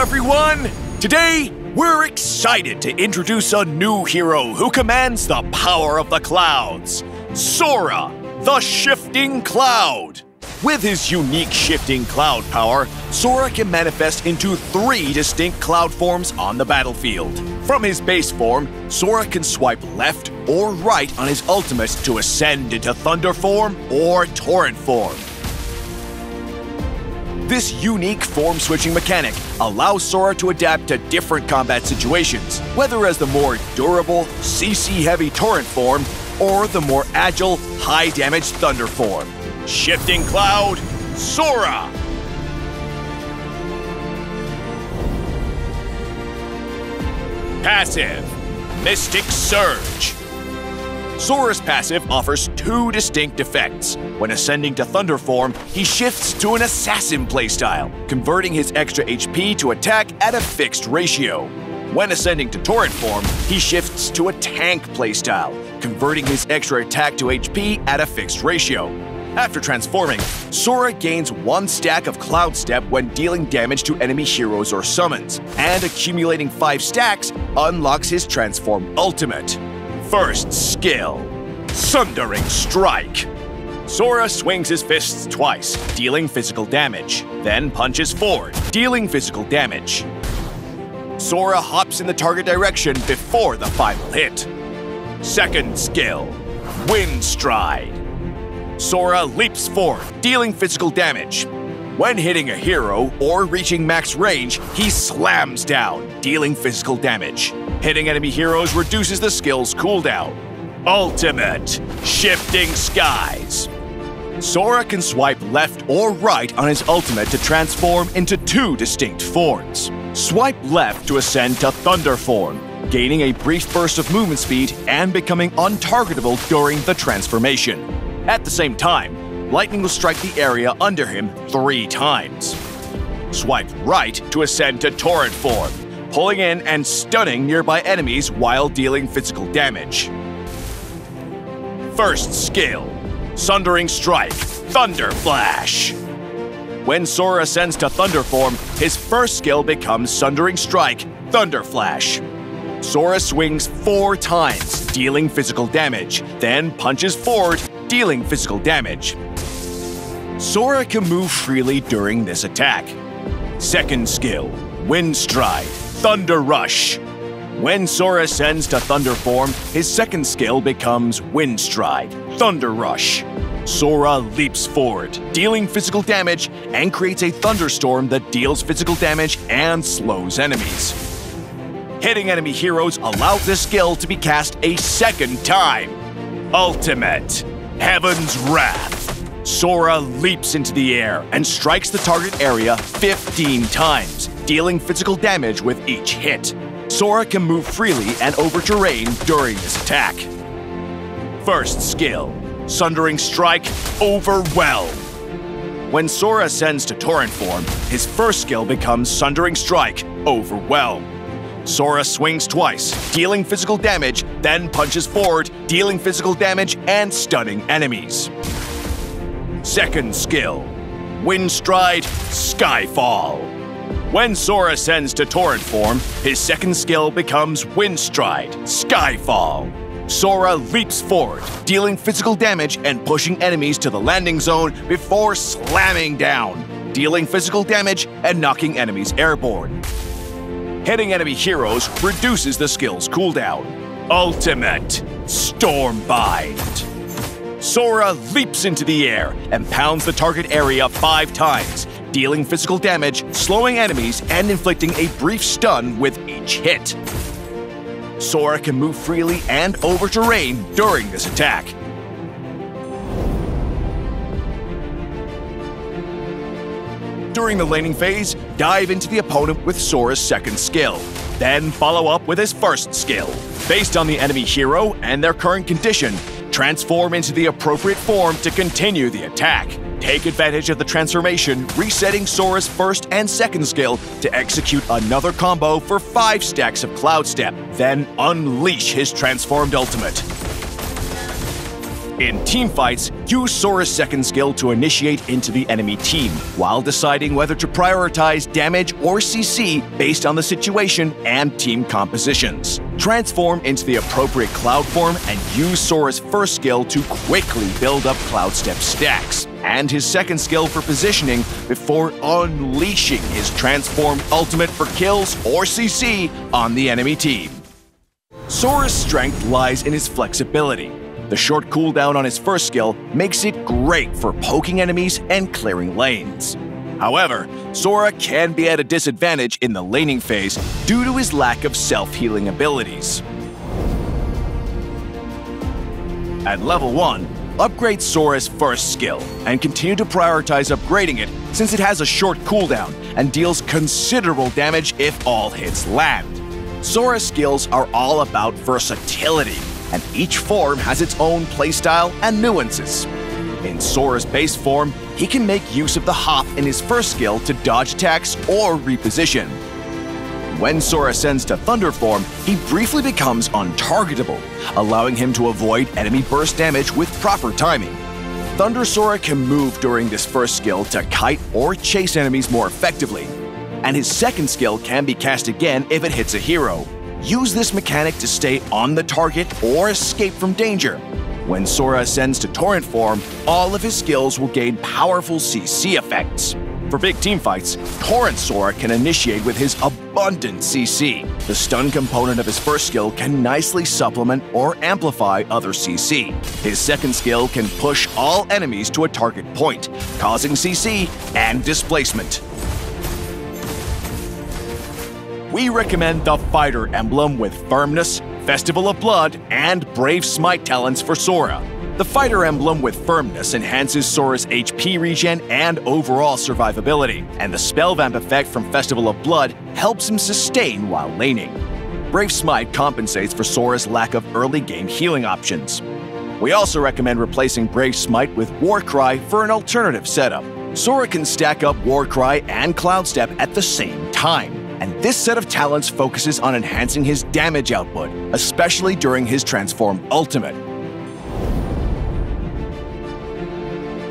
everyone! Today, we're excited to introduce a new hero who commands the power of the clouds, Sora, the Shifting Cloud. With his unique shifting cloud power, Sora can manifest into 3 distinct cloud forms on the battlefield. From his base form, Sora can swipe left or right on his ultimate to ascend into Thunder Form or Torrent Form. This unique form-switching mechanic allows Sora to adapt to different combat situations, whether as the more durable, CC-heavy Torrent Form or the more agile, high-damage Thunder Form. Shifting Cloud, Sora! Passive, Mystic Surge. Sora's passive offers 2 distinct effects. When ascending to Thunder Form, he shifts to an Assassin playstyle, converting his extra HP to attack at a fixed ratio. When ascending to Torrent Form, he shifts to a Tank playstyle, converting his extra attack to HP at a fixed ratio. After transforming, Sora gains 1 stack of Cloud Step when dealing damage to enemy heroes or summons, and accumulating 5 stacks unlocks his Transform ultimate. First skill, Sundering Strike. Sora swings his fists twice, dealing physical damage, then punches forward, dealing physical damage. Sora hops in the target direction before the final hit. Second skill, Wind Stride. Sora leaps forward, dealing physical damage. When hitting a hero or reaching max range, he slams down, dealing physical damage. Hitting enemy heroes reduces the skill's cooldown. Ultimate, Shifting Skies. Sora can swipe left or right on his ultimate to transform into 2 distinct forms. Swipe left to ascend to Thunder Form, gaining a brief burst of movement speed and becoming untargetable during the transformation. At the same time, lightning will strike the area under him 3 times. Swipe right to ascend to Torrent Form, pulling in and stunning nearby enemies while dealing physical damage. First skill, Sundering Strike, Thunder Flash. When Sora ascends to Thunder Form, his first skill becomes Sundering Strike, Thunder Flash. Sora swings 4 times, dealing physical damage, then punches forward, dealing physical damage. Sora can move freely during this attack. Second skill, Wind Stride, Thunder Rush. When Sora ascends to Thunder Form, his second skill becomes Wind Stride, Thunder Rush. Sora leaps forward, dealing physical damage, and creates a thunderstorm that deals physical damage and slows enemies. Hitting enemy heroes allows this skill to be cast a second time. Ultimate, Heaven's Wrath. Sora leaps into the air and strikes the target area 15 times, dealing physical damage with each hit. Sora can move freely and over terrain during this attack. First skill, Sundering Strike, Overwhelm. When Sora ascends to Torrent Form, his first skill becomes Sundering Strike, Overwhelm. Sora swings twice, dealing physical damage, then punches forward, dealing physical damage and stunning enemies. Second skill, Wind Stride, Skyfall. When Sora ascends to Torrent Form, his second skill becomes Wind Stride, Skyfall. Sora leaps forward, dealing physical damage and pushing enemies to the landing zone before slamming down, dealing physical damage and knocking enemies airborne. Hitting enemy heroes reduces the skill's cooldown. Ultimate, Stormbind. Sora leaps into the air and pounds the target area 5 times, dealing physical damage, slowing enemies, and inflicting a brief stun with each hit. Sora can move freely and over terrain during this attack. During the laning phase, dive into the opponent with Sora's second skill. Then follow up with his first skill. Based on the enemy hero and their current condition, transform into the appropriate form to continue the attack. Take advantage of the transformation, resetting Sora's first and second skill to execute another combo for 5 stacks of Cloud Step, then unleash his transformed ultimate. In teamfights, use Sora's second skill to initiate into the enemy team, while deciding whether to prioritize damage or CC based on the situation and team compositions. Transform into the appropriate Cloud form and use Sora's first skill to quickly build up Cloud Step stacks, and his second skill for positioning before unleashing his Transform ultimate for kills or CC on the enemy team. Sora's strength lies in his flexibility. The short cooldown on his first skill makes it great for poking enemies and clearing lanes. However, Sora can be at a disadvantage in the laning phase due to his lack of self-healing abilities. At level 1, upgrade Sora's first skill and continue to prioritize upgrading it since it has a short cooldown and deals considerable damage if all hits land. Sora's skills are all about versatility, and each form has its own playstyle and nuances. In Sora's base form, he can make use of the hop in his first skill to dodge attacks or reposition. When Sora ascends to Thunder form, he briefly becomes untargetable, allowing him to avoid enemy burst damage with proper timing. Thunder Sora can move during this first skill to kite or chase enemies more effectively, and his second skill can be cast again if it hits a hero. Use this mechanic to stay on the target or escape from danger. When Sora ascends to Torrent form, all of his skills will gain powerful CC effects. For big teamfights, Torrent Sora can initiate with his abundant CC. The stun component of his first skill can nicely supplement or amplify other CC. His second skill can push all enemies to a target point, causing CC and displacement. We recommend the Fighter emblem with Firmness, Festival of Blood, and Brave Smite talents for Sora. The Fighter emblem with Firmness enhances Sora's HP regen and overall survivability, and the Spell Vamp effect from Festival of Blood helps him sustain while laning. Brave Smite compensates for Sora's lack of early game healing options. We also recommend replacing Brave Smite with Warcry for an alternative setup. Sora can stack up Warcry and Cloud Step at the same time, and this set of talents focuses on enhancing his damage output, especially during his Transform ultimate.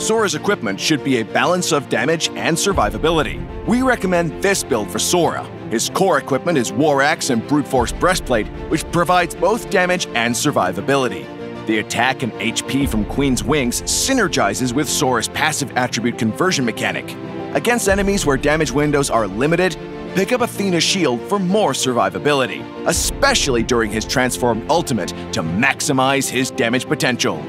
Sora's equipment should be a balance of damage and survivability. We recommend this build for Sora. His core equipment is War Axe and Brute Force Breastplate, which provides both damage and survivability. The attack and HP from Queen's Wings synergizes with Sora's passive attribute conversion mechanic. Against enemies where damage windows are limited, pick up Athena's shield for more survivability, especially during his Transform ultimate to maximize his damage potential.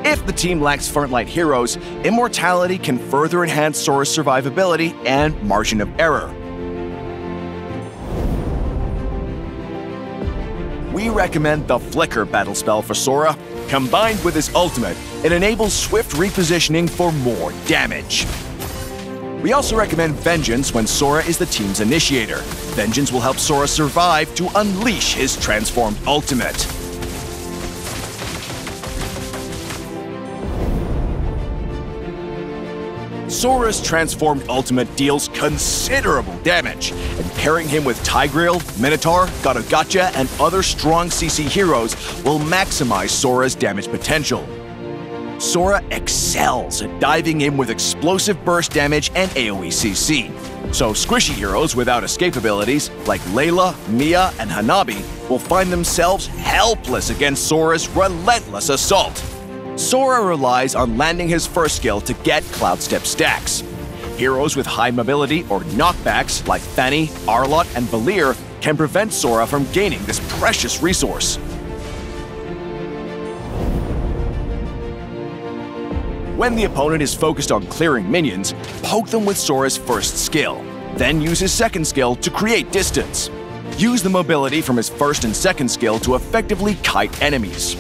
If the team lacks frontline heroes, Immortality can further enhance Sora's survivability and margin of error. We recommend the Flicker battle spell for Sora. Combined with his ultimate, it enables swift repositioning for more damage. We also recommend Vengeance when Sora is the team's initiator. Vengeance will help Sora survive to unleash his transformed ultimate. Sora's transformed ultimate deals considerable damage, and pairing him with Tigreal, Minotaur, Gotcha, and other strong CC heroes will maximize Sora's damage potential. Sora excels at diving in with explosive burst damage and AoE CC, so squishy heroes without escape abilities like Layla, Mia, and Hanabi will find themselves helpless against Sora's relentless assault. Sora relies on landing his first skill to get Cloud Step stacks. Heroes with high mobility or knockbacks like Fanny, Arlott, and Valir can prevent Sora from gaining this precious resource. When the opponent is focused on clearing minions, poke them with Sora's first skill, then use his second skill to create distance. Use the mobility from his first and second skill to effectively kite enemies.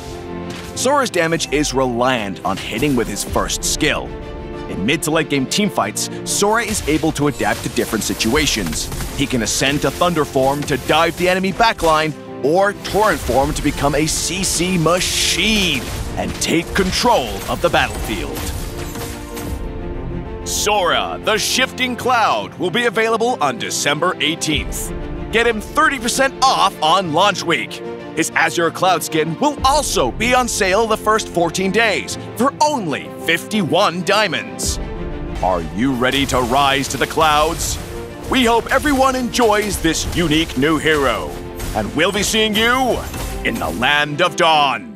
Sora's damage is reliant on hitting with his first skill. In mid to late game teamfights, Sora is able to adapt to different situations. He can ascend to Thunder form to dive the enemy backline, or Torrent form to become a CC machine and take control of the battlefield. Sora, the Shifting Cloud, will be available on December 18th. Get him 30% off on launch week. His Azure Cloud skin will also be on sale the first 14 days for only 51 diamonds. Are you ready to rise to the clouds? We hope everyone enjoys this unique new hero, and we'll be seeing you in the Land of Dawn.